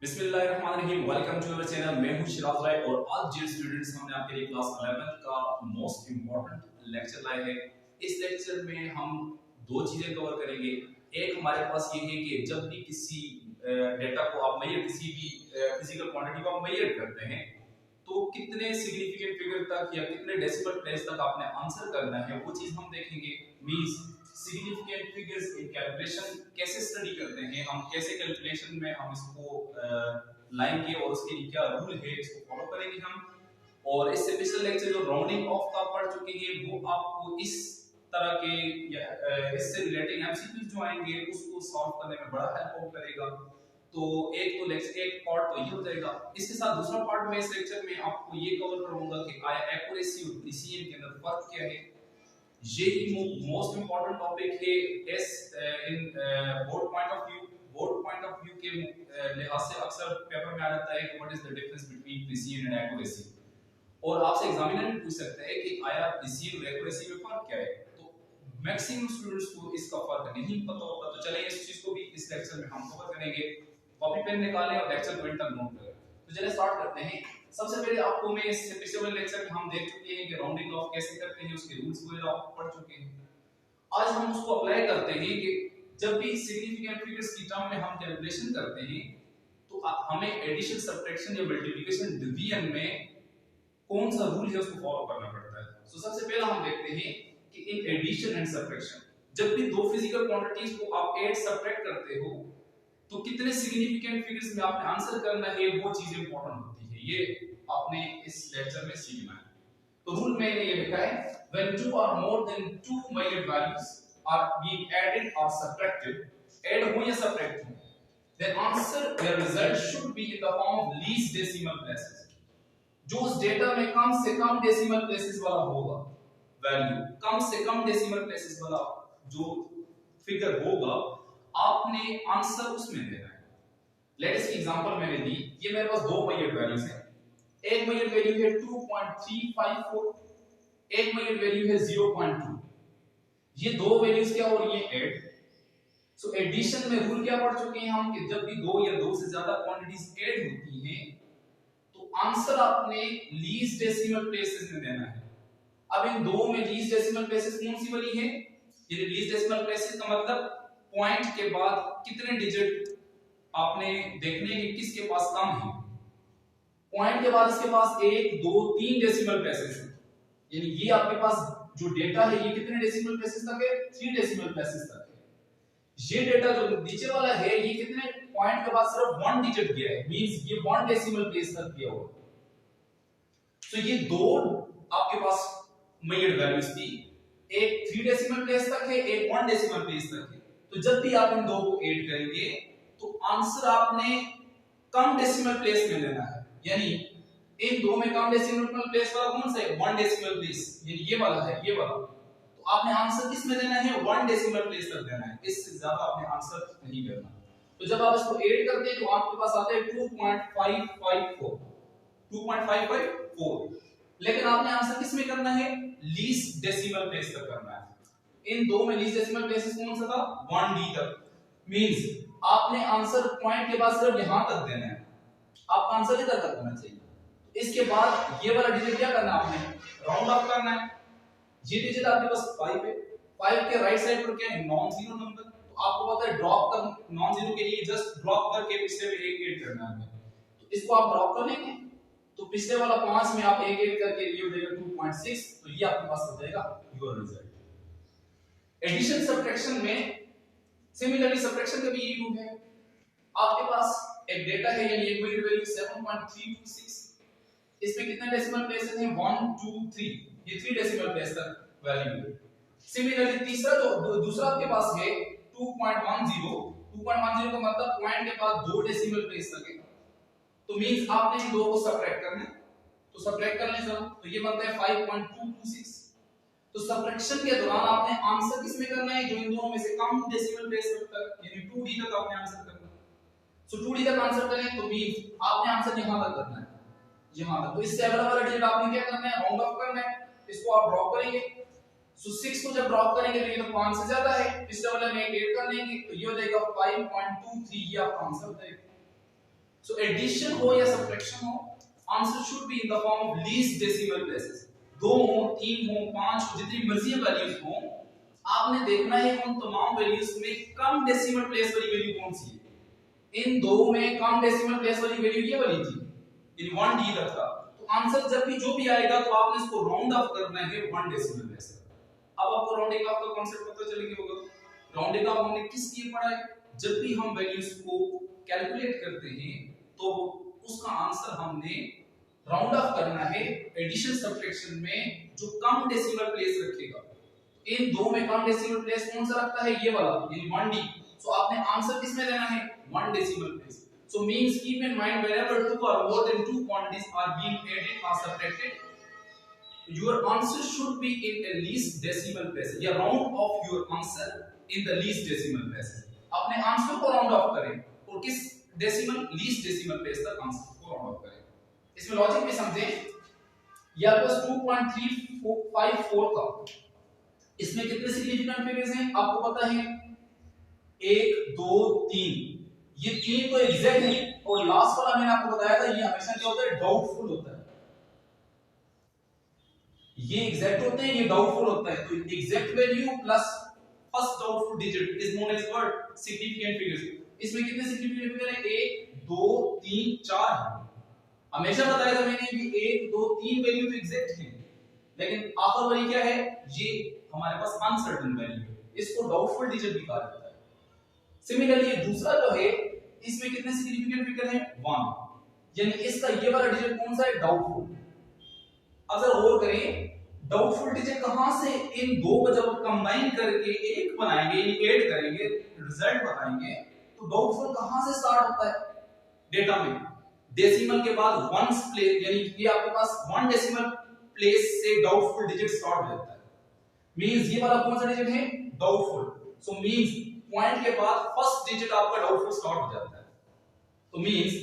बिस्मिल्लाहिर्रहमानिर्रहीम। Welcome to our channel. मैं हूं शिराज राय और आज डियर स्टूडेंट्स हमने आपके लिए क्लास 11 का मोस्ट इंपॉर्टेंट लेक्चर लाए हैं। इस लेक्चर में हम दो चीजें कवर करेंगे। एक हमारे पास ये है कि जब भी किसी डेटा को आप मेजर किसी भी फिजिकल क्वांटिटी को आप मेजर करते हैं तो कितने सिग्निफिकेंट फिगर तक या कितने डेसिमल प्लेस तक आपने आंसर करना है वो चीज हम देखेंगे। Means significant figures in calculation कैसे स्टडी करते हैं हम, कैसे कैलकुलेशन में हम इसको लाएंगे और उसके लिए क्या रूल है इसको फॉलो करेंगे हम। और इससे पिछले लेक्चर जो राउंडिंग ऑफ का पढ़ चुके हैं वो आपको इस तरह के इससे रिलेटेड एमसीक्यूज जो आएंगे उसको सॉल्व करने में बड़ा हेल्प करेगा। तो एक तो लेक्चर एक पार्ट तो ये हो जाएगा। इसके साथ दूसरा पार्ट में इस लेक्चर में आपको ये कवर करूंगा कि एक्यूरेसी और प्रिसीजन के अंदर फर्क क्या है। ये मोस्ट इंपॉर्टेंट टॉपिक है इन बोर्ड पॉइंट ऑफ व्यू के लिहाज से अक्सर पेपर में आ जाता है कि what is the difference between precision and accuracy. और आपसे एग्जामिनर भी पूछ सकता है कि आया प्रिसीजन और एक्यूरेसी में फर्क क्या है। तो मैक्सिमम स्टूडेंट्स को इसका फर्क नहीं पता होता। तो चलिए इस चीज को भी इस लेक्चर में हम कवर करेंगे। कॉपी पेन निकालें और लेक्चर पॉइंट तक नोट करें। तो चलिए स्टार्ट करते हैं। सबसे पहले आपको मैं इस पिछले वाले लेक्चर में हम देख चुके हैं कि राउंडिंग ऑफ कैसे करते हैं, उसके रूल्स वगैरह आप पढ़ चुके हैं। आज हम उसको अप्लाई करते हैं कि जब भी सिग्निफिकेंट फिगर्स की टर्म में हम कैलकुलेशन करते हैं तो हमें एडिशन सब्ट्रैक्शन या मल्टीप्लिकेशन डिवीजन में कौन सा रूल है उसको फॉलो करना पड़ता है। तो सबसे पहले हम देखते हैं कि इन एडिशन एंड सब्ट्रैक्शन जब भी दो फिजिकल क्वांटिटीज को आप ऐड सब्ट्रैक्ट करते हो तो कितने सिग्निफिकेंट फिगर्स में आपने आंसर करना है वो चीज इंपॉर्टेंट होती है। ये आपने इस लेक्चर में सीखना है। तो रूल में ये लिखा है when two or more than two measured values are being added or subtracted, add हो या subtract हो, then answer their result should be in the form of least decimal places। जो उस डेटा में कम से कम डेसिमल प्लेसेस वाला होगा, value कम से कम डेसिमल प्लेसेस वाला जो फिगर होगा आपने आंसर उसमें देना है। लेट्स की एग्जांपल मैंने दी, ये मेरे पास दो मेजर वैल्यूज हैं। एक मेजर वैल्यू है 2.354, एक मेजर वैल्यू है 0.2। ये दो वैल्यूज क्या हो रही है ऐड। सो एडिशन में रूल क्या पढ़ चुके हैं हम कि जब भी दो या दो से ज्यादा क्वांटिटीज ऐड होती हैं तो आंसर आपने लीस्ट डेसिमल प्लेसेस में देना है। अब इन दो में लीस्ट डेसिमल प्लेसेस कौन सी वाली है? ये लीस्ट डेसिमल प्लेसेस का मतलब पॉइंट के बाद कितने डिजिट आपने देखने कि किसके पास कम है। पॉइंट के बाद इसके पास 1 2 3 डेसिमल प्लेसेस है, यानी ये आपके पास जो डेटा है ये कितने डेसिमल प्लेसेस तक है? 3 डेसिमल प्लेसेस तक है। ये डेटा जो नीचे वाला है ये कितने पॉइंट के बाद सिर्फ 1 डिजिट गया है, मींस ये 1 डेसिमल प्लेस तक गया होगा। तो ये दो आपके पास मेजर्ड वैल्यूज थी, एक 3 डेसिमल प्लेस तक है, एक 1 डेसिमल प्लेस तक है। तो जब भी आप इन दो को ऐड करेंगे तो आंसर आपने कम डेसिमल प्लेस में लेना है। यानी इन दो में कम डेसिमल प्लेस वाला कौन सा है? 1 डेसिमल प्लेस, यानी ये वाला है, ये वाला। तो आपने आंसर किस में देना है? 1 डेसिमल प्लेस तक देना है, इससे ज्यादा आपने आंसर नहीं करना। तो जब आप इसको ऐड करते हैं तो आपके पास आता है 2.554, 2.554। लेकिन आपने आंसर किस में करना है? लीस्ट डेसिमल प्लेस तक करना है। इन दो में लीस्ट डेसिमल प्लेसेस कौन सा था? 1d तक। मींस आपने आंसर पॉइंट के बाद सिर्फ यहां तक देना है, आपका आंसर इधर तक होना चाहिए। इसके बाद ये वाला डिजिट क्या करना है? आपने राउंड ऑफ करना है। ये डिजिट आपके पास 5 है, 5 के राइट साइड पर क्या है? Non zero number. तो आपको पता है ड्रॉप कर नॉन जीरो के लिए जस्ट ड्रॉप करके पिछले में एक ऐड करना है। तो इसको आप ड्रॉप कर लेंगे तो पिछले वाला 5 में आप एक ऐड करके ये हो जाएगा 2.6। तो ये आपके पास हो जाएगा योर रिजल्ट। एडिशन सब्ट्रैक्शन में सिमिलरली सब्ट्रैक्शन का भी यही रूल है। आपके पास एक डेटा है, यानी एक मेजर वैल्यू 7.326, इसमें कितने डेसिमल प्लेसेस हैं? 1 2 3, ये 3 डेसिमल प्लेस तक वैल्यू है। सिमिलरली तीसरा जो दूसरा आपके पास है 2.10, 2.10 का मतलब पॉइंट के बाद 2 डेसिमल प्लेस तक है। तो मींस आपने इन दो को सब्ट्रैक्ट करना है। तो सब्ट्रैक्ट करने से तो ये बनता है 5.226। तो सब्ट्रैक्शन के दौरान आपने आंसर किस में करना है? जो इन दोनों में से कम डेसिमल प्लेस तक, यानी 2d तक आपने आंसर करना है। सो 2d तक आंसर करें तो मींस आपने आंसर यहां तक करना है, यहां तक। तो इससे अगला वाला डिजिट आपने क्या करना है? राउंड ऑफ करना है। इसको आप ड्रॉप करेंगे। सो 6 को जब ड्रॉप करेंगे तो ये तो 5 से ज्यादा है, पिछले वाले में 8 कर लेंगे तो ये हो जाएगा 5.23। ये आपका आंसर हो जाएगा। सो एडिशन हो या सब्ट्रैक्शन हो, answer should be in the form of least decimal places. 2 हो, 3 हो, 5 हो, जितनी मर्जी वैल्यूज हो, आपने देखना है उन तमाम वैल्यूज में कम डेसिमल प्लेस वाली वैल्यू कौन सी है। इन दो में कम डेसिमल प्लेस वाली वैल्यू ये वाली थी, यानी 1 डी तक था। तो आंसर जब भी जो भी आएगा तो आपने इसको राउंड ऑफ करना है 1 डेसिमल प्लेस। अब आपको राउंडिंग ऑफ का कांसेप्ट पता चल गया होगा। राउंडिंग ऑफ हमने किस लिए पढ़ा है? जब भी हम वैल्यूज को कैलकुलेट करते हैं तो उसका आंसर हमने राउंड ऑफ करना है एडिशन सब्ट्रैक्शन में जो कम डेसिमल प्लेस रखेगा। इन दो में कम डेसिमल प्लेस कौन सा रखता है? ये वाला, यानी 1D। सो आपने आंसर किस में देना है? 1 decimal place. So means keep in mind whenever two or more than two quantities are being added or subtracted, your answer should be in a least decimal place. या round off your answer in the least decimal place. अपने answer को round of करें और किस decimal, least decimal place तक answer को round of करें। इसमें लॉजिक भी समझें। या बस 2.354 था, इसमें कितने सिग्निफिकेंट फिगर्स हैं आपको पता है? 1 2 3। ये 3 तो एग्जैक्ट है और लास्ट वाला मैंने आपको बताया था ये हमेशा क्या होता है? डाउटफुल होता है। ये एग्जैक्ट होते हैं, ये डाउटफुल होता है। तो exact value plus first doubtful digit is known as what? Significant figures. इसमें कितने सिग्निफिकेंट फिगर हैं? 1 2 3 4। हमेशा बताया था मैंने कि 1 2 3 वैल्यू तो एग्जैक्ट है, लेकिन आखिर वाली क्या है? ये हमारे पास अनसर्टेन वैल्यू है, इसको डाउटफुल डिजिट भी कहा जाता है। सिमिलरली दूसरा जो है, इसमें कितने सिग्निफिकेंट फिगर हैं? 1, यानी इसका ये वाला डिजिट कौन सा है? डाउटफुल। अगर और करें डाउटफुल डिजिट कहां से? इन दो को जब कंबाइन करके एक बनाएंगे, यानी ऐड करेंगे, रिजल्ट बताएंगे, तो डाउटफुल कहां से स्टार्ट होता है? डेटा में डेसिमल के बाद वंस प्लेस, यानी ये आपके पास 1 डेसिमल प्लेस से डाउटफुल डिजिट स्टार्ट हो जाता है। मींस ये वाला कौन सा डिजिट है? डाउटफुल। सो मींस पॉइंट के बाद फर्स्ट डिजिट आपका डाउटफुल स्टार्ट हो जाता है। तो मींस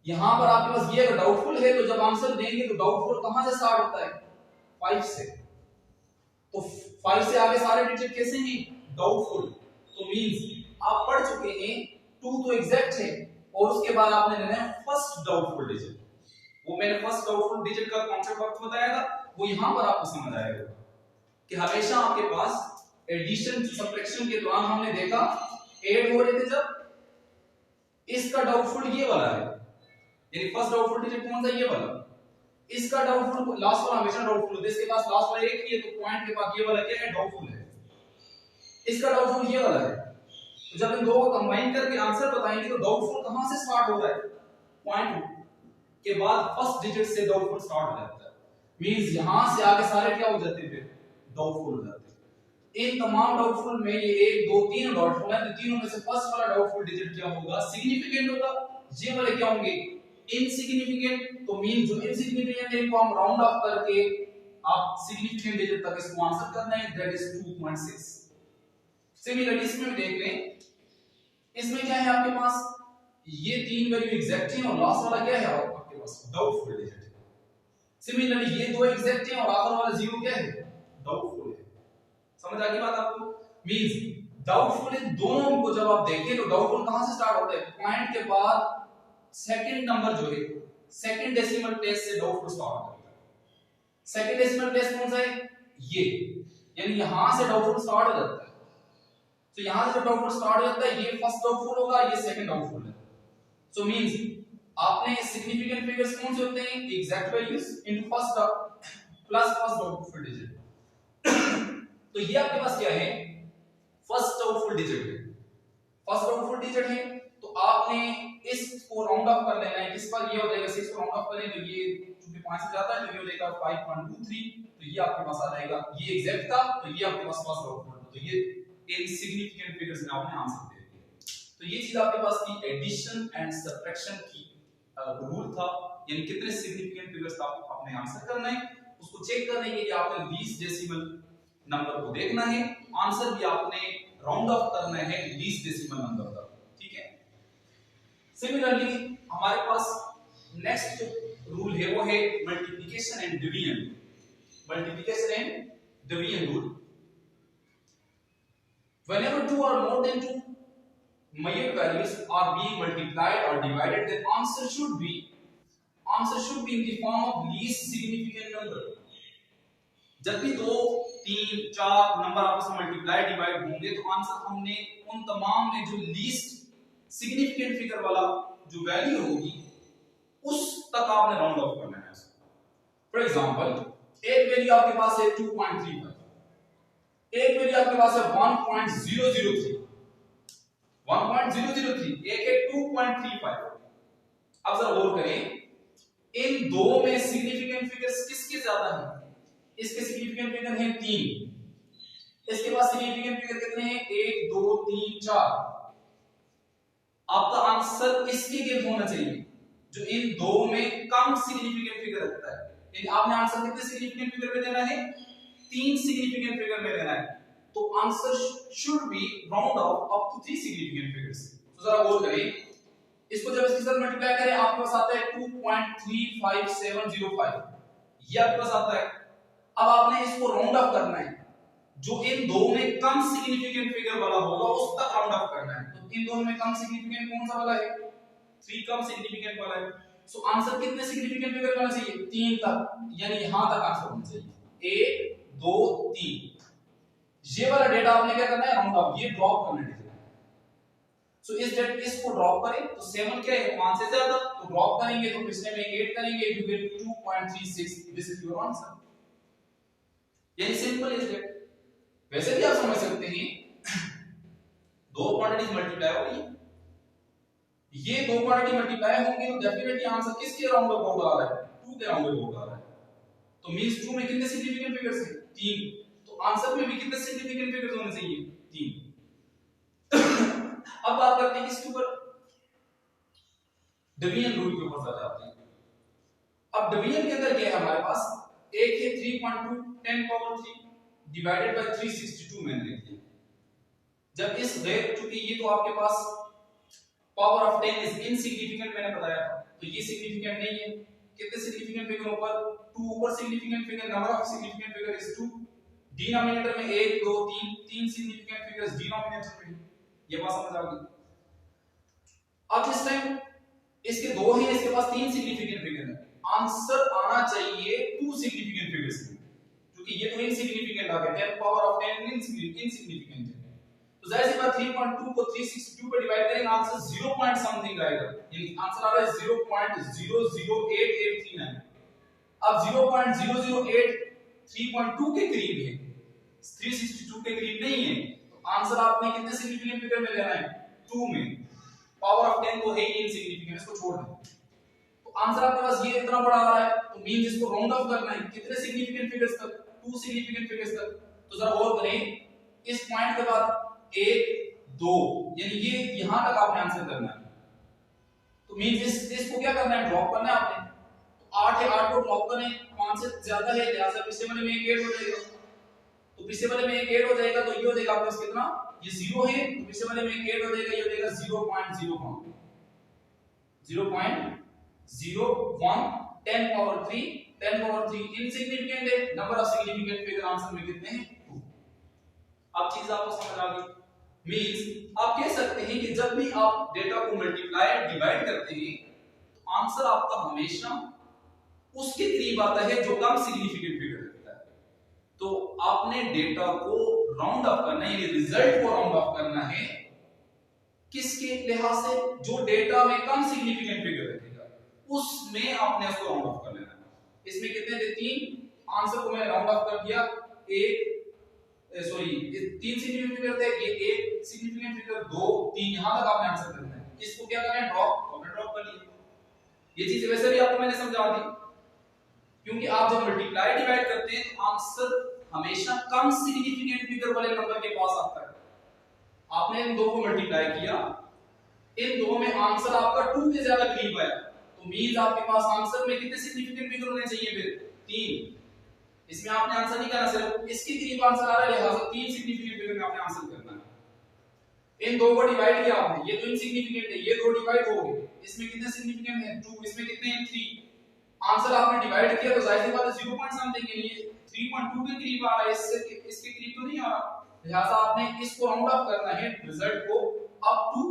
यहां पर आपके पास ये अगर डाउटफुल है तो जब आंसर देंगे तो डाउटफुल कहां से स्टार्ट होता है? 5 से। तो 5 से आगे सारे डिजिट कैसे हैं? डाउटफुल। तो मींस आप पढ़ चुके हैं 2 तो एग्जैक्ट है और उसके बाद आपने लेना है फर्स्ट डाउटफुल डिजिट। वो मैंने फर्स्ट डाउटफुल डिजिट का कांसेप्ट आपको बताया था, वो यहां पर आपको समझ आएगा कि हमेशा आपके पास एडिशन सब्ट्रैक्शन के दौरान हमने देखा ऐड हो रहे थे जब, इसका डाउटफुल ये वाला है, यानी फर्स्ट डाउटफुल डिजिट कौन सा? ये वाला। इसका डाउटफुल लास्ट वाला हमेशा डाउटफुल होता है, इसके पास लास्ट वाला एक ही है, तो पॉइंट के बाद ये वाला क्या है? डाउटफुल है। इसका डाउटफुल ये वाला है। तो जब इन दो को कंबाइन करके आंसर बताएंगे तो डाउटफुल कहां से स्टार्ट हो रहा है? पॉइंट के बाद फर्स्ट डिजिट से डाउटफुल स्टार्ट हो जाता है। मींस यहां से आगे सारे क्या हो जाते हैं? डाउटफुल हो जाते हैं। इन तमाम डाउटफुल में ये 1 2 3 डाउटफुल है, तो तीनों में से फर्स्ट वाला डाउटफुल डिजिट क्या होगा? सिग्निफिकेंट होगा। ये वाले क्या होंगे? इनसिग्निफिकेंट। तो मीन जो इनसिग्निफिकेंट है इनको हम राउंड ऑफ करके आप सिग्निफिकेंट डिजिट तक इसको आंसर करना है, दैट इज 2.6। सिमिलरली इसमें देख लें, इसमें क्या है आपके पास? ये 3 वैल्यू एग्जैक्ट है और लास्ट वाला क्या है आपके पास? Doubtful digit. सिमिलरली ये दो एग्जैक्ट है और आखिर वाला 0 क्या है? डाउटफुल है। समझ आ गई बात आपको? मींस डाउटफुल इन दोनों को जब आप देखें तो डाउटफुल कहां से स्टार्ट होता है? पॉइंट के बाद सेकंड नंबर जो है, सेकंड डेसिमल प्लेस से डाउटफुल स्टार्ट होता है। सेकंड डेसिमल प्लेस कौन सा है? ये, यानी यहां से डाउटफुल स्टार्ट हो जाता है। तो यहां से जब डाउटफुल स्टार्ट हो जाता है, ये फर्स्ट डाउटफुल होगा, ये सेकंड डाउटफुल है। सो मींस आपने सिग्निफिकेंट फिगर्स कौन से होते हैं? Exact values into first plus first doubtful digit. तो ये आपके पास क्या है? फर्स्ट डाउटफुल डिजिट है। फर्स्ट डाउटफुल डिजिट है तो आपने इसको राउंड ऑफ कर लेना है। किस पर? ये हो जाएगा 6 को राउंड ऑफ करें तो ये चूंकि 5 से जाता है तो ये हो जाएगा 5.23, तो ये आपके पास आ जाएगा। ये एग्जैक्ट था तो ये आपके पास फर्स्ट डाउटफुल था, तो ये इनसिग्निफिकेंट फिगर्स में आपने आंसर दे दिया। तो ये चीज आपके पास की एडिशन एंड सब्ट्रैक्शन की रूल था, यानी कितने सिग्निफिकेंट फिगर्स आपको अपने आंसर करना है, उसको चेक करने के लिए आपने लीस्ट डेसिमल नंबर को देखना है, आंसर भी आपने राउंड ऑफ करना है लीस्ट डेसिमल नंबर तक। ठीक है। सिमिलरली हमारे पास नेक्स्ट रूल है वो है multiplication and division. Multiplication and division rule, whenever two or more than two measured values are being multiplied or divided, then answer should be in the form of least significant number. जब भी 2 3 4 number आपस में multiply divide होंगे तो answer हमने उन तमाम में जो लीस्ट सिग्निफिकेंट फिगर वाला जो वैल्यू होगी उस तक आपने राउंड ऑफ करना है। फॉर एग्जांपल एक वैल्यू आपके पास है 2.35, एक वैल्यू आपके पास है 1.003, 1.003, एक है 2.35। अब जरा गौर करें इन दो में सिग्निफिकेंट फिगर्स किसके ज्यादा हैं? इसके सिग्निफिकेंट फिगर हैं 3, इसके पास सिग्निफिकेंट फिगर कितने हैं? 1 2 3 4। आपका आंसर इसके गिर्द होना चाहिए जो इन दो में कम सिग्निफिकेंट फिगर रखता है। यानी आपने आंसर कितने सिग्निफिकेंट फिगर में देना है? 3 सिग्निफिकेंट फिगर में देना है। तो answer should be round off up to 3 significant figures. तो जरा गौर करें, इसको जब इसके साथ मल्टीप्लाई करें आपके पास आता है 2.35705, ये आपके पास आता है। अब आपने इसको राउंड ऑफ करना है, जो इन दो में कम सिग्निफिकेंट फिगर वाला होगा उस तक राउंड ऑफ करना है। तो इन दोनों में कम सिग्निफिकेंट कौन सा वाला है? 3 कम सिग्निफिकेंट वाला है। सो आंसर कितने सिग्निफिकेंट फिगर होना चाहिए? 3 तक, यानी यहां तक आंसर होना चाहिए 1 2 3। ये वाला डेटा आपने क्या करना है? राउंड ऑफ, ये ड्रॉप करना है। सो इस डेट इसको ड्रॉप करें तो 7 क्या है? 5 से ज्यादा, तो ड्रॉप करेंगे तो पिछले में 8 करेंगे, you get 2.36। This is your answer. यही सिंपल इज दैट। वैसे भी आप समझ सकते हैं दो क्वांटिटीज मल्टीप्लाई हो रही है, ये दो क्वांटिटी मल्टीप्लाई होंगी तो डेफिनेटली आंसर किसके राउंड अबाउट आ रहा है? 2 के राउंड अबाउट आ रहा है। तो मींस 2 में कितने सिग्निफिकेंट फिगर्स हैं? 3। तो आंसर में भी कितने सिग्निफिकेंट फिगर्स होने चाहिए? 3। अब बात करते हैं इसके ऊपर डिवीजन रूल के ऊपर जाते हैं। अब डिवीजन के अंदर क्या है हमारे पास? एक है 3.2 10 पावर 3 डिवाइडेड बाय 362 मैंने लिख दिया। जब इस गैर, चूंकि ये तो आपके पास पावर ऑफ 10 इज इनसिग्निफिकेंट मैंने बताया था, तो ये सिग्निफिकेंट नहीं है। कितने सिग्निफिकेंट फिगर ऊपर? 2 ऊपर significant figure, number of significant figure is 2। Denominator में 1 2 3 3 सिग्निफिकेंट फिगर्स डिनोमिनेटर में। ये बात समझ आ गई? अब इस टाइम इसके दो हैं, इसके पास 3 सिग्निफिकेंट फिगर है। आंसर आना चाहिए 2 सिग्निफिकेंट फिगर्स में, क्योंकि ये तो इनसिग्निफिकेंट आ गया, 10 पावर ऑफ 10 इनसिग्निफिकेंट है। तो जाहिर सी बात 3.2 को 362 पे डिवाइड करेंगे आंसर 0 पॉइंट समथिंग आएगा, यानी आंसर आ रहा है 0.00889। अब 0.008 3.2 के करीब है, 362 के करीब नहीं है। तो आंसर आपने कितने सिग्निफिकेंट फिगर में लेना है? 2 में। पावर ऑफ 10 तो है ही इनसिग्निफिकेंट, इसको छोड़ दें। तो आंसर आपके पास ये इतना बड़ा आ रहा है, तो मींस इसको राउंड ऑफ करना है कितने सिग्निफिकेंट फिगर्स तक? 2 सिग्निफिकेंट फिगर्स तक। तो जरा गौर करें, इस पॉइंट के बाद 1 2, यानी ये यहां तक आपने आंसर करना है। तो मींस इसको क्या करना है? ड्रॉप करना है आपने। तो 8 है, 8 को ड्रॉप करें, 5 से ज्यादा है, लिहाजा पिछले वाले में 1 ऐड हो जाएगा। तो पिछले वाले में 1 ऐड हो जाएगा तो ये हो जाएगा आपके पास कितना? ये 0 है, तो पिछले वाले में 1 ऐड हो जाएगा, ये हो जाएगा 0.01 10 पावर 3 10 पावर 3 इनसिग्निफिकेंट है। Number of significant figure answer में कितने हैं? 2। अब चीज आपको समझ आ गई। मींस आप कह सकते हैं कि जब भी आप डेटा को मल्टीप्लाई डिवाइड करते हैं तो आंसर आपका हमेशा उसके करीब आता है जो कम सिग्निफिकेंट फिगर रखता है। तो आपने डेटा को राउंड ऑफ करना है, यानी रिजल्ट को राउंड ऑफ करना है किसके लिहाज से? जो डेटा में कम सिग्निफिकेंट फिगर रखेगा उसमें आपने उसको राउंड ऑफ कर लेना है। इसमें कितने थे? 3। आंसर को मैंने राउंड ऑफ कर दिया 1 सॉरी 3 सिग्निफिकेंट फिगर थे, ये 1 सिग्निफिकेंट फिगर 2 3, यहां तक आपने आंसर करना है। इसको क्या करना है? ड्रॉप कर लिया। ये चीज वैसे भी आपको मैंने समझा दी, क्योंकि आप जब मल्टीप्लाई डिवाइड करते हैं तो आंसर हमेशा कम सिग्निफिकेंट फिगर वाले नंबर के पास आता है। आपने इन दो को मल्टीप्लाई किया, इन दो में आंसर आपका 2 के ज्यादा करीब आया, तो मींस आपके पास आंसर में कितने सिग्निफिकेंट फिगर होने चाहिए? फिर 3। इसमें आपने आंसर नहीं करना, सिर्फ इसके करीब आंसर आ रहा है, लिहाजा 3 सिग्निफिकेंट फिगर में आपने आंसर करना है। इन दो को डिवाइड किया आपने, ये तो इनसिग्निफिकेंट है, ये दो डिवाइड हो गए, इसमें कितने सिग्निफिकेंट है? 2, इसमें कितने हैं? 3। आंसर आपने डिवाइड किया तो जाहिर सी बात है 0 पॉइंट समथिंग है, ये 3.2 के करीब आ रहा है, इसके करीब तो नहीं आ रहा, लिहाजा आपने इसको राउंड ऑफ करना है रिजल्ट को अप टू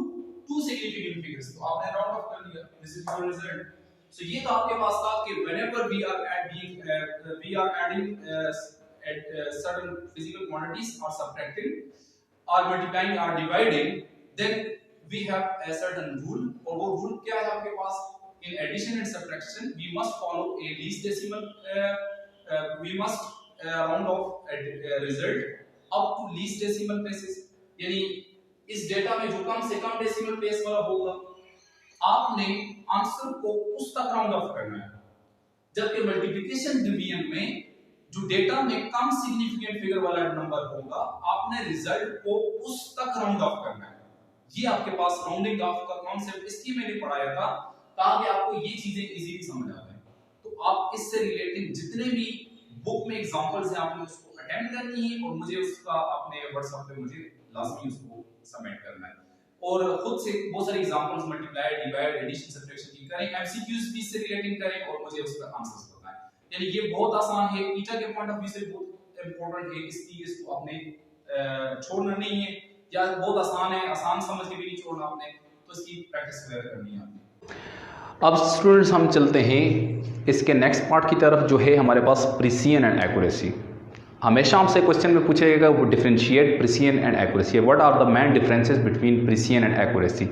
2 सिग्निफिकेंट फिगर्स। तो आपने राउंड ऑफ कर लिया, this is your result. So ये तो आपके पास था कि whenever we are adding at certain physical quantities or subtracting or multiplying or dividing, then we have a certain rule। और वो rule क्या है आपके पास? In addition and subtraction we must follow a least decimal, we must round off a result up to least decimal places। यानी इस data में जो कम से कम डेसिमल प्लेस वाला होगा आपने आंसर को उस तक राउंड ऑफ करना है, जबकि मल्टीप्लिकेशन डिवीजन में जो डेटा में कम सिग्निफिकेंट फिगर वाला नंबर होगा आपने रिजल्ट को उस तक राउंड ऑफ करना है। ये आपके पास राउंडिंग ऑफ का कॉन्सेप्ट इसकी मैंने पढ़ाया था ताकि आपको ये चीजें इजीली समझ आ जाए। तो आप इससे रिलेटेड जितने भी बुक में एग्जांपल्स हैं आपने उसको अटेम्प्ट करनी है और मुझे उसका अपने व्हाट्सएप पे मुझे लाजमी उसको सबमिट करना है और खुद से बहुत सारे examples multiply, divide, addition, subtraction की करें, एमसीक्यूज भी इससे रिलेटिंग करें और मुझे उसका आंसर्स बताएं। यानी ये बहुत आसान है, ईटा के पॉइंट ऑफ व्यू से बहुत इंपॉर्टेंट है, इसलिए इसको आपने छोड़ना नहीं है, या बहुत आसान है, आसान समझ के भी नहीं छोड़ना आपने, तो इसकी प्रैक्टिस करनी है आपने। अब स्टूडेंट्स हम चलते हैं इसके नेक्स्ट पार्ट की तरफ, जो है हमारे पास प्रिसीजन एंड एक्यूरेसी। हमेशा हमसे क्वेश्चन में पूछेगा वो differentiate precision and accuracy, what are the main differences between precision and accuracy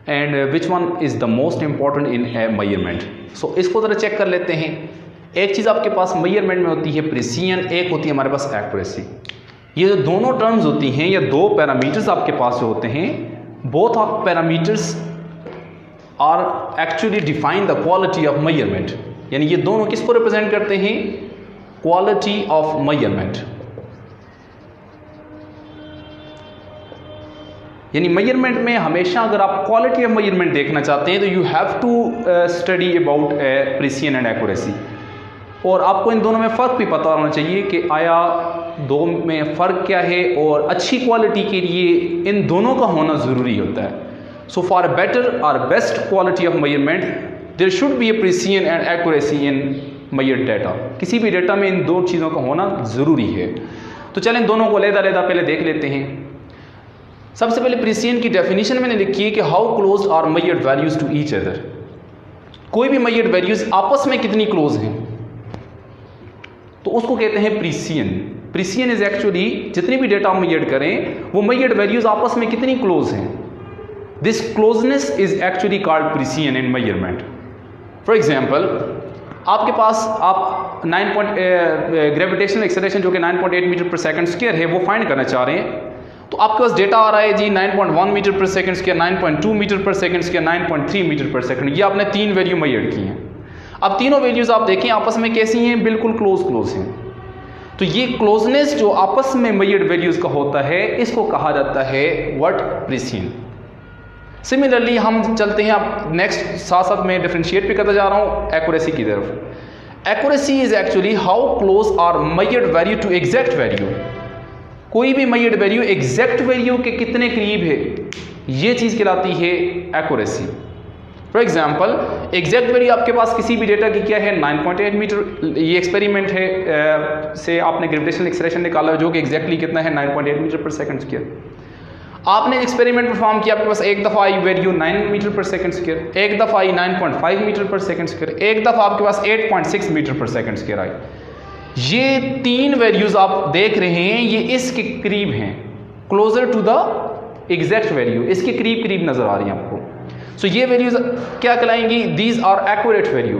and which one is the most important in a measurement. So इसको ज़रा चेक कर लेते हैं। एक चीज़ आपके पास मेजरमेंट में होती है प्रिसीजन, एक होती है हमारे पास एक्यूरेसी। ये जो दोनों टर्म्स होती हैं या दो पैरामीटर्स आपके पास जो होते हैं, both of parameters are actually define the quality of measurement. यानी ये दोनों किसको रिप्रेजेंट करते हैं? Quality of measurement. यानी मेजरमेंट में हमेशा अगर आप क्वालिटी ऑफ मेजरमेंट देखना चाहते हैं तो you have to study about precision and accuracy. और आपको इन दोनों में फ़र्क भी पता होना चाहिए कि आया दो में फ़र्क क्या है, और अच्छी क्वालिटी के लिए इन दोनों का होना ज़रूरी होता है। सो फॉर बेटर और best quality of measurement there should be a precision and accuracy in measured data. किसी भी डाटा में इन दो चीज़ों का होना ज़रूरी है। तो चलें इन दोनों को अलग-अलग पहले देख लेते हैं। सबसे पहले प्रिसीजन की डेफिनेशन मैंने लिखी है कि how close are measured values to each other. कोई भी मेजर्ड वैल्यूज आपस में कितनी क्लोज हैं तो उसको कहते हैं प्रिसीजन। प्रिसीजन इज एक्चुअली जितनी भी डेटा हम मेजर्ड करें वो मेजर्ड वैल्यूज आपस में कितनी क्लोज हैं। This closeness is actually called precision in measurement. For example आपके पास आप ग्रेविटेशनल एक्सेलरेशन जो कि 9.8 मीटर पर सेकंड स्क्वायर है वो फाइंड करना चाह रहे हैं। तो आपके पास डेटा आ रहा है जी 9.1 मीटर पर सेकंड स्क्वायर, 9.2 मीटर पर सेकंड स्क्वायर, 9.3 मीटर पर सेकंड। ये आपने तीन वैल्यू मेजर की हैं। अब तीनों वैल्यूज आप देखें आपस में कैसी हैं, बिल्कुल क्लोज हैं। तो ये क्लोजनेस जो आपस में मेजर्ड वैल्यूज का होता है इसको कहा जाता है व्हाट? प्रिसीजन। सिमिलरली हम चलते हैं अब नेक्स्ट, साथ साथ में डिफरेंशिएट भी करता जा रहा हूँ एक्यूरेसी की तरफ। Accuracy is actually how close are measured value to exact value. कोई भी मेजर्ड वैल्यू एग्जैक्ट वैल्यू के कितने करीब है, ये चीज़ कहलाती है accuracy. For example exact value आपके पास किसी भी डेटा की क्या है 9.8 मीटर। ये एक्सपेरिमेंट है से आपने ग्रेविटेशनल एक्सेलरेशन निकाला जो कि एग्जैक्टली कितना है 9.8 मीटर पर सेकंड स्क्वायर। आपने एक्सपेरिमेंट परफॉर्म किया, आपके पास एक दफ़ा आई वैल्यू 9 मीटर पर सेकंड स्क्वायर, एक दफ़ा आई 9.5 मीटर पर सेकंड स्क्वायर, एक दफ़ा आपके पास 8.6 मीटर पर सेकंड स्क्वायर आई। ये तीन वैल्यूज आप देख रहे हैं, ये इसके करीब हैं, closer to the exact value, इसके करीब करीब नजर आ रही हैं आपको। सो ये वैल्यूज क्या कहलाएंगी? These are accurate value,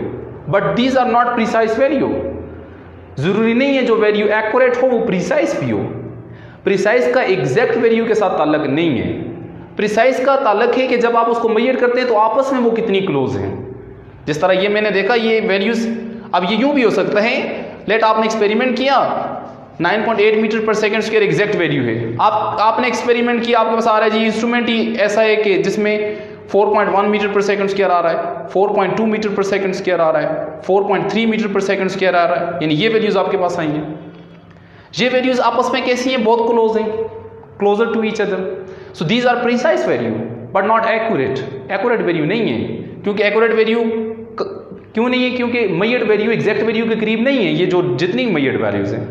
but these are not precise value. जरूरी नहीं है जो वैल्यू एक्यूरेट हो वो प्रिसाइज भी हो। प्रिसाइज का एग्जैक्ट वैल्यू के साथ ताल्लुक नहीं है। प्रिसाइज का ताल्लुक है कि जब आप उसको मेजर करते हैं तो आपस में वो कितनी क्लोज हैं। जिस तरह ये मैंने देखा ये वैल्यूज, अब ये यूं भी हो सकता है, लेट आपने एक्सपेरिमेंट किया 9.8 मीटर पर सेकंड स्क्वायर एग्जैक्ट वैल्यू है। आपने एक्सपेरिमेंट किया, आपके पास आ रहा है जी इंस्ट्रूमेंट ही ऐसा है कि जिसमें 4.1 मीटर पर सेकंड स्क्वायर आ रहा है, 4.2 मीटर पर सेकंड स्क्वायर आ रहा है, 4.3 मीटर पर सेकंड स्क्वायर आ रहा है, यानी ये वैल्यूज आपके पास आई हैं। ये वैल्यूज आपस में कैसी हैं? बहुत क्लोज हैं, closer to each other. So these are precise value but not accurate. Accurate value नहीं है, क्योंकि एक्यूरेट वैल्यू क्यों नहीं है? क्योंकि मेजर्ड वैल्यू एग्जैक्ट वैल्यू के करीब नहीं है, ये जो जितनी मेजर्ड वैल्यूज हैं।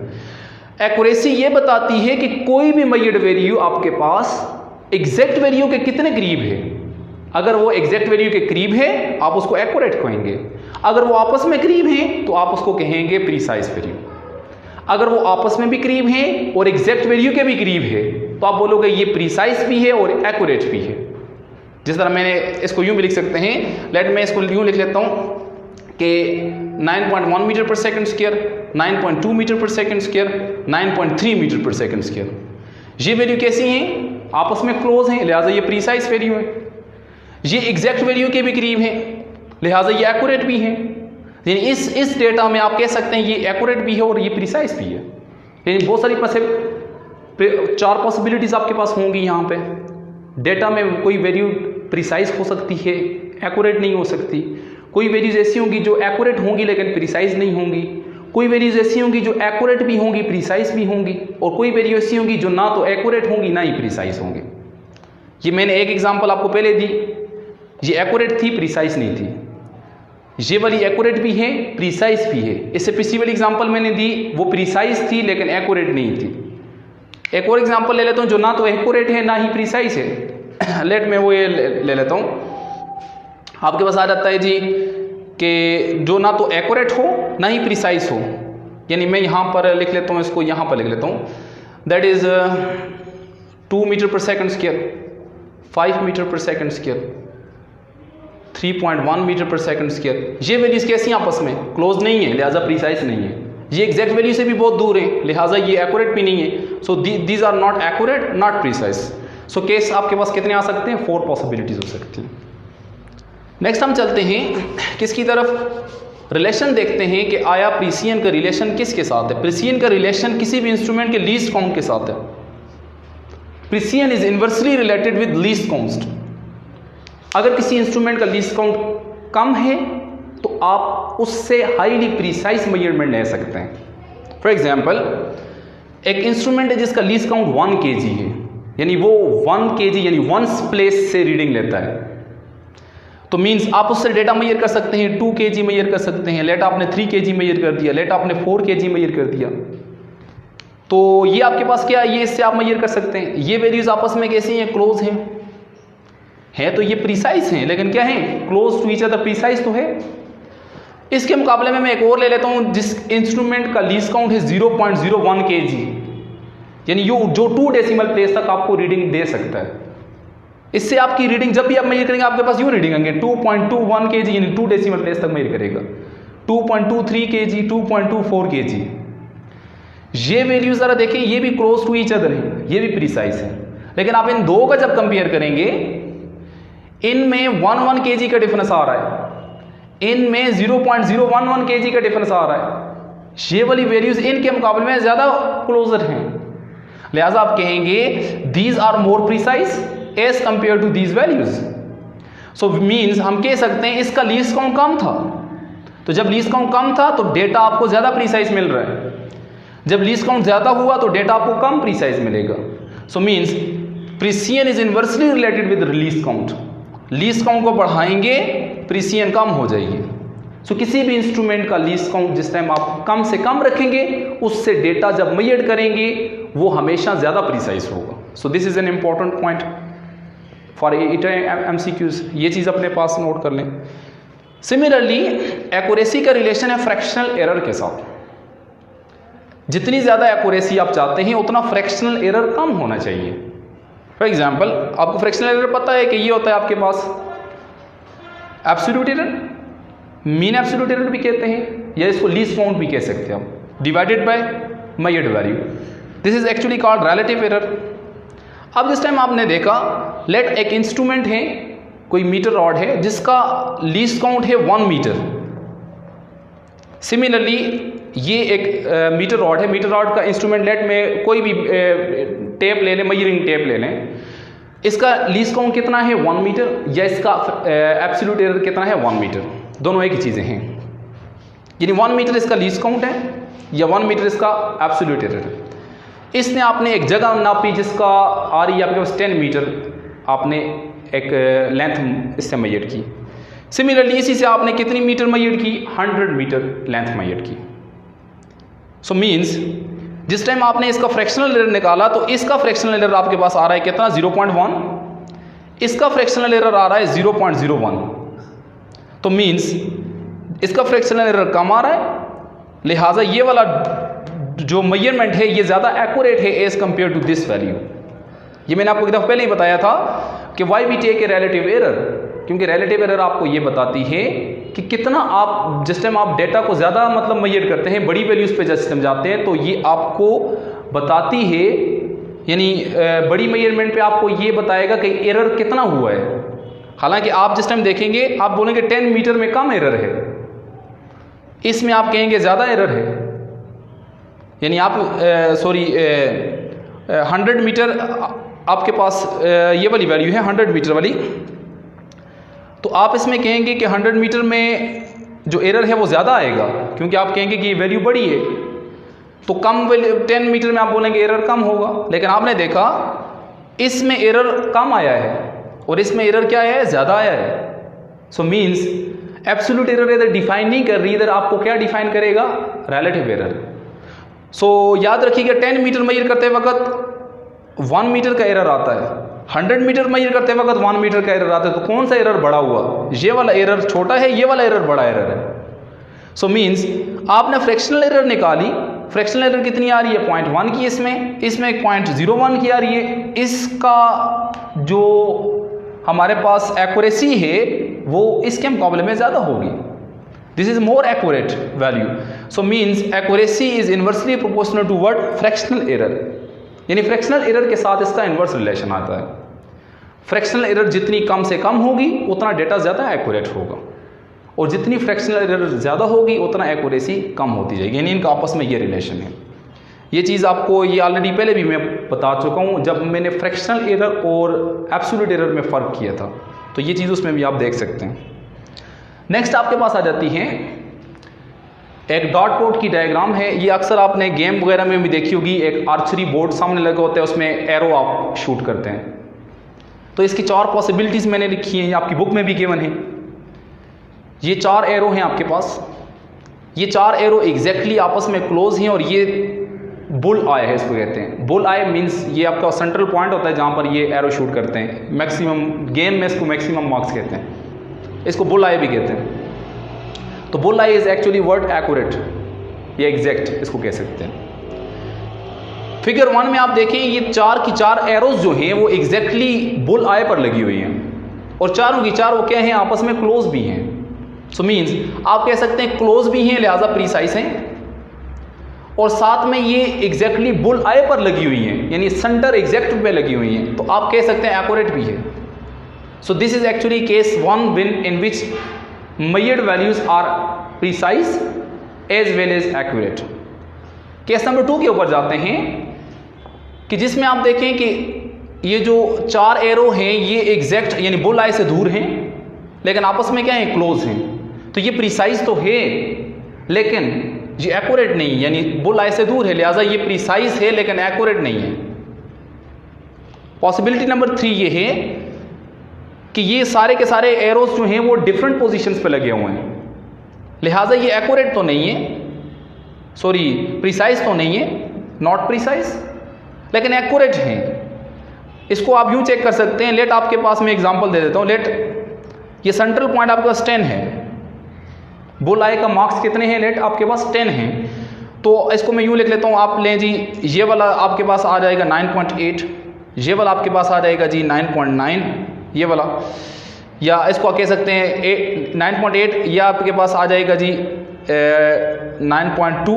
एक्यूरेसी ये बताती है कि कोई भी मेजर्ड वैल्यू आपके पास एग्जैक्ट वैल्यू के कितने करीब है। अगर वो एग्जैक्ट वैल्यू के करीब है आप उसको एक्यूरेट कहेंगे, अगर वो आपस में करीब हैं तो आप उसको कहेंगे प्रीसाइज वैल्यू। अगर वो आपस में भी करीब हैं और एग्जैक्ट वैल्यू के भी करीब है तो आप बोलोगे ये प्रीसाइज भी है और एक्यूरेट भी है। जिस तरह मैंने इसको यूं भी लिख सकते हैं, लेट मैं इसको यूं लिख लेता हूं कि 9.1 मीटर पर सेकंड स्क्वायर, 9.2 मीटर पर सेकंड स्क्वायर, 9.3 मीटर पर सेकंड स्क्वायर। ये वैल्यू कैसी हैं, आपस में क्लोज हैं, लिहाजा ये प्रीसाइज वैल्यू है। ये एग्जैक्ट वैल्यू के भी करीब हैं, लिहाजा ये एक्यूरेट भी है। यानी इस डेटा में आप कह सकते हैं ये एक्यूरेट भी है और ये प्रीसाइज भी है। यानी बहुत सारी 4 पॉसिबिलिटीज आपके पास होंगी। यहाँ पे डेटा में कोई वैल्यू प्रीसाइज हो सकती है, एक्यूरेट नहीं हो सकती। कोई वैल्यूज ऐसी होंगी जो एक्यूरेट होंगी लेकिन प्रीसाइज नहीं होंगी। कोई वैल्यूज ऐसी होंगी जो एक्यूरेट भी होंगी, प्रीसाइज भी होंगी, और कोई वैल्यू ऐसी होंगी जो ना तो एक्यूरेट होंगी ना ही प्रीसाइज होंगी। ये मैंने एक एग्जांपल आपको पहले दी, ये एक्यूरेट थी, प्रीसाइज नहीं थी। ये वाली एक्यूरेट भी है, प्रीसाइज भी है। इससे पिछली वाली एग्जांपल मैंने दी वो प्रीसाइज थी लेकिन एक्यूरेट नहीं थी। एक और एग्जांपल ले लेता हूँ जो ना तो एक्यूरेट है ना ही प्रीसाइज है। लेट मैं वो ये ले लेता हूँ। आपके पास आ जाता है जी कि जो ना तो एक्यूरेट हो ना ही प्रीसाइज हो। यानी मैं यहाँ पर लिख लेता हूँ, इसको यहाँ पर लिख लेता हूँ, दैट इज 2 मीटर पर सेकंड स्क्वायर, 5 मीटर पर सेकंड स्क्वायर, 3.1 मीटर पर सेकंड स्क्वायर। ये वैल्यूज कैसी हैं, आपस में क्लोज नहीं है, लिहाजा प्रीसाइज नहीं है। ये एग्जैक्ट वैल्यू से भी बहुत दूर है, लिहाजा ये एक्यूरेट भी नहीं है। So these are not accurate not precise. So case आपके पास कितने आ सकते हैं, 4 पॉसिबिलिटीज हो सकती हैं। नेक्स्ट हम चलते हैं किसकी तरफ, रिलेशन देखते हैं कि आया प्रीसियन का रिलेशन किसके साथ है। प्रीसियन का रिलेशन किसी भी इंस्ट्रूमेंट के लीस्ट काउंट के साथ है। Precision is inversely related with least count. अगर किसी इंस्ट्रूमेंट का लीस्ट काउंट कम है तो आप उससे हाईली प्रीसाइज मेजरमेंट ले सकते हैं। फॉर एग्जांपल, एक इंस्ट्रूमेंट है जिसका लीस्ट काउंट 1 kg है, यानी वो 1 kg यानी 1 प्लेस से रीडिंग लेता है, तो मीन्स आप उससे डेटा मेजर कर सकते हैं, 2 kg मेजर कर सकते हैं। लेट आपने 3 kg मेजर कर दिया, लेट आपने 4 kg मेजर कर दिया, तो ये आपके पास क्या है, ये इससे आप मेजर कर सकते हैं। ये वैल्यूज आपस में कैसी हैं, क्लोज हैं, है तो ये प्रीसाइज हैं लेकिन क्या है, close to each other, precise तो है। इसके मुकाबले में मैं एक और ले लेता हूं जिस इंस्ट्रूमेंट का लीस्ट काउंट है 0.01 kg, यानी जो 2 डेसिमल प्लेस तक आपको रीडिंग दे सकता है। इससे आपकी रीडिंग जब भी आप मेजर करेंगे आपके पास यूं रीडिंग आएंगे 2.21 kg, यानी 2 डेसिमल प्लेस तक मेजर करेगा, 2.23 kg, 2.24 kg। ये वैल्यू जरा देखें, ये भी क्लोज टू ईच अदर है, ये भी प्रीसाइज है। लेकिन आप इन दो का जब कंपेयर करेंगे, इनमें 1 kg का डिफरेंस आ रहा है, इनमें 0.011 kg का डिफरेंस आ रहा है। ये वाली वैल्यूज इनके मुकाबले में ज्यादा क्लोजर हैं, लिहाजा आप कहेंगे these are more precise as compare to these values. So means हम कह सकते हैं इसका लीस्ट काउंट कम था, तो जब लीस्ट काउंट कम था तो डेटा आपको ज्यादा प्रीसाइज मिल रहा है, जब लीस्ट काउंट ज्यादा हुआ तो डेटा आपको कम प्रीसाइज मिलेगा। So means precision is inversely related with least count. Least count को बढ़ाएंगे प्रीसियन कम हो जाएगी। सो किसी भी इंस्ट्रूमेंट का लीस्ट काउंट जिस टाइम आप कम से कम रखेंगे, उससे डेटा जब मेजर करेंगे वो हमेशा ज्यादा प्रीसाइज होगा। So this is an important point for MCQs, ये चीज अपने पास नोट कर लें। सिमिलरली एक्यूरेसी का रिलेशन है फ्रैक्शनल एरर के साथ। जितनी ज्यादा एक्यूरेसी आप चाहते हैं उतना फ्रैक्शनल एरर कम होना चाहिए। फॉर एग्जाम्पल, आपको फ्रैक्शनल एरर पता है कि ये होता है आपके पास absolute error, mean absolute error भी कहते हैं, या इसको लीस्ट काउंट भी कह सकते हैं आप, divided by measured value. This is actually called relative error. अब जिस टाइम आपने देखा, लेट एक इंस्ट्रूमेंट है, कोई मीटर रॉड है जिसका लीस्ट काउंट है 1 मीटर। सिमिलरली ये एक मीटर रॉड है, मीटर रॉड का इंस्ट्रूमेंट, लेट में कोई भी टेप ले लें, मेजरिंग टेप ले लें, इसका लीस्ट काउंट कितना है 1 मीटर, या इसका एब्सोल्यूट एरर कितना है 1 मीटर, दोनों एक ही चीज़ें हैं। यानी 1 मीटर इसका लीस्ट काउंट है या 1 मीटर इसका एब्सोल्यूट एरर है। इसने आपने एक जगह नापी जिसका आ रही है आपके पास 10 मीटर, आपने एक लेंथ इससे मेजर की। सिमिलरली इसी से आपने कितनी मीटर मेजर की, 100 मीटर लेंथ मेजर की। सो मीन्स जिस टाइम आपने इसका फ्रैक्शनल एरर निकाला तो इसका फ्रैक्शनल एरर आपके पास आ रहा है कितना 0.1, इसका फ्रैक्शनल एरर आ रहा है 0.01। तो मीन्स इसका फ्रैक्शनल एरर कम आ रहा है, लिहाजा ये वाला जो मेजरमेंट है ये ज़्यादा एक्यूरेट है as compare to this value. ये मैंने आपको एक दफ़ा पहले ही बताया था कि why we take a relative error, क्योंकि रिलेटिव एरर आपको ये बताती है कि कितना आप जिस टाइम आप डेटा को ज़्यादा मतलब मेजर करते हैं, बड़ी वैल्यूज़ पे जब सिस्टम जाते हैं तो ये आपको बताती है, यानी बड़ी मेजरमेंट पे आपको ये बताएगा कि एरर कितना हुआ है। हालांकि आप जिस टाइम देखेंगे आप बोलेंगे 10 मीटर में कम एरर है, इसमें आप कहेंगे ज़्यादा एरर है, यानी आप 100 मीटर आपके पास ये वाली वैल्यू है 100 मीटर वाली, तो आप इसमें कहेंगे कि 100 मीटर में जो एरर है वो ज़्यादा आएगा, क्योंकि आप कहेंगे कि ये वैल्यू बड़ी है। तो कम 10 मीटर में आप बोलेंगे एरर कम होगा, लेकिन आपने देखा इसमें एरर कम आया है और इसमें एरर क्या है, ज़्यादा आया है। सो मीन्स एब्सोल्यूट एरर इधर डिफाइन नहीं कर रही, इधर आपको क्या डिफाइन करेगा, रिलेटिव एरर। सो याद रखिएगा 10 मीटर मेजर करते वक्त 1 मीटर का एरर आता है, 100 मीटर मेजर करते वक्त 1 मीटर का एरर आता है। तो कौन सा एरर बड़ा हुआ, ये वाला एरर छोटा है, ये वाला एरर बड़ा एरर है। सो मीन्स आपने फ्रैक्शनल एरर निकाली, फ्रैक्शनल एरर कितनी आ रही है 0.1 की, इसमें 0.01 की आ रही है। इसका जो हमारे पास एक्यूरेसी है वो इसके मुकाबले में ज़्यादा होगी, this is more accurate value. So means accuracy is inversely proportional to what, fractional error, यानी फ्रैक्शनल एरर के साथ इसका इन्वर्स रिलेशन आता है। फ्रैक्शनल एरर जितनी कम से कम होगी उतना डेटा ज़्यादा एक्यूरेट होगा, और जितनी फ्रैक्शनल एरर ज़्यादा होगी उतना एक्यूरेसी कम होती जाएगी, यानी इनका आपस में ये रिलेशन है। ये चीज़ आपको ये ऑलरेडी पहले भी मैं बता चुका हूँ जब मैंने फ्रैक्शनल एरर और एब्सोल्यूट एरर में फ़र्क किया था, तो ये चीज़ उसमें भी आप देख सकते हैं। नेक्स्ट आपके पास आ जाती है एक डॉट बोर्ड की डायग्राम है। ये अक्सर आपने गेम वगैरह में भी देखी होगी, एक आर्चरी बोर्ड सामने लगा होता है, उसमें एरो आप शूट करते हैं। तो इसकी 4 पॉसिबिलिटीज़ मैंने लिखी हैं, ये आपकी बुक में भी गिवन है। ये 4 एरो हैं आपके पास, ये 4 एरो एग्जैक्टली आपस में क्लोज हैं, और ये बुल आई है, इसको कहते हैं। बुल आई मीन्स ये आपका सेंट्रल पॉइंट होता है जहाँ पर ये एरो शूट करते हैं। मैक्सिमम गेम में इसको मैक्सिमम मार्क्स कहते हैं, इसको बुल आई भी कहते हैं। तो bull I is actually word accurate या एग्जैक्ट, इसको कह सकते हैं। फिगर 1 में आप देखें ये 4 की 4 एरोज जो हैं वो एग्जैक्टली बुल आई पर लगी हुई हैं, और चारों की 4 वो क्या हैं, आपस में क्लोज भी हैं। सो मीन्स आप कह सकते हैं क्लोज भी हैं लिहाजा प्रीसाइज हैं, और साथ में ये एग्जैक्टली बुल आई पर लगी हुई हैं, यानी सेंटर एग्जैक्ट पे लगी हुई हैं, तो आप कह सकते हैं एक्यूरेट भी है। So this is actually case 1 win in which measured values are precise as well as accurate। Case number 2 के ऊपर जाते हैं कि जिसमें आप देखें कि ये जो 4 एरो हैं ये एग्जैक्ट यानी बुल आई से दूर हैं, लेकिन आपस में क्या है, क्लोज हैं। तो ये प्रिसाइज तो है लेकिन ये एक्यूरेट नहीं, यानी बुल आई से दूर है, लिहाजा ये प्रिसाइज है लेकिन एक्यूरेट नहीं है। पॉसिबिलिटी नंबर 3 ये है कि ये सारे के सारे एरोज जो हैं वो डिफरेंट पोजीशंस पे लगे हुए हैं, लिहाजा ये एक्यूरेट तो नहीं है, सॉरी प्रिसाइज तो नहीं है, नॉट प्रिसाइज, लेकिन एक्यूरेट हैं। इसको आप यूं चेक कर सकते हैं। लेट आपके पास मैं एग्जांपल दे देता हूं। लेट ये सेंट्रल पॉइंट आपके पास 10 है, बुल आई का मार्क्स कितने हैं, लेट आपके पास 10 हैं। तो इसको मैं यूं लिख लेता हूं, आप लें जी ये वाला आपके पास आ जाएगा 9.8, ये वाला आपके पास आ जाएगा जी 9.9, ये वाला, या इसको कह सकते हैं 9.8, ये आपके पास आ जाएगा जी 9.2,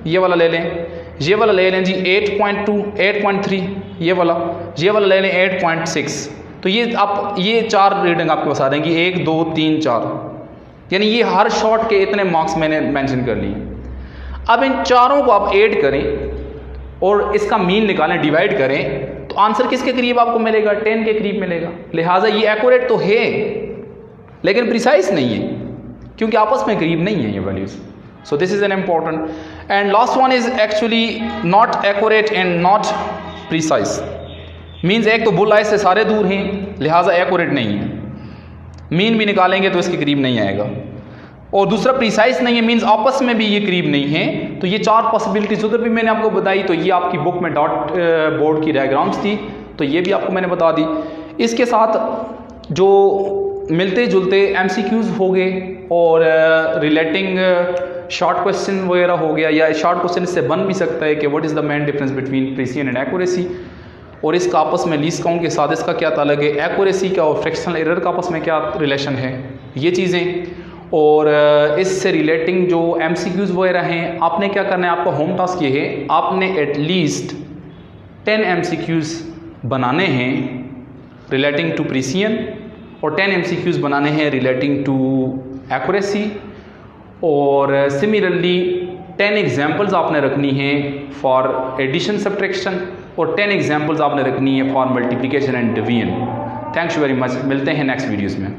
ये वाला ले लें, ये वाला ले लें जी 8.2, 8.3, ये वाला ले लें 8.6। तो ये 4 रीडिंग आपके पास आ जाएंगी, 1 2 3 4, यानी ये हर शॉट के इतने मार्क्स मैंने मेंशन कर लिए। अब इन चारों को आप ऐड करें और इसका मीन निकालें, डिवाइड करें, तो आंसर किसके करीब आपको मिलेगा, 10 के करीब मिलेगा। लिहाजा ये एक्यूरेट तो है लेकिन प्रिसाइज नहीं है, क्योंकि आपस में करीब नहीं है ये values. So this is an important. And last one is actually not accurate and not precise. Means एक तो बुल आई से सारे दूर हैं, लिहाजा एक्यूरेट नहीं है, मीन भी निकालेंगे तो इसके करीब नहीं आएगा। और दूसरा प्रिसाइज नहीं है, मींस आपस में भी ये करीब नहीं है। तो ये 4 पॉसिबिलिटीज उधर भी मैंने आपको बताई। तो ये आपकी बुक में डॉट बोर्ड की डायग्राम्स थी, तो ये भी आपको मैंने बता दी। इसके साथ जो मिलते जुलते MCQs हो गए और रिलेटिंग शॉर्ट क्वेश्चन वगैरह हो गया, या शॉर्ट क्वेश्चन इससे बन भी सकता है कि what is the main difference between precision and accuracy, और इसका आपस में लीस्ट काउंट के साथ इसका क्या ताल्लुक है, एक्यूरेसी का और फ्रैक्शनल एरर का आपस में क्या रिलेशन है, ये चीज़ें। और इससे रिलेटिंग जो MCQs वगैरह हैं, आपने क्या करना है, आपका होम टास्क ये है, आपने एटलीस्ट 10 MCQs बनाने हैं रिलेटिंग टू प्रिसिजन और 10 MCQs बनाने हैं रिलेटिंग टू एक्यूरेसी। और सिमिलरली 10 एग्जाम्पल्स आपने रखनी है फॉर एडिशन सब्ट्रैक्शन और 10 एग्जाम्पल्स आपने रखनी है for multiplication and division. Thanks very much, मिलते हैं नेक्स्ट वीडियोज़ में।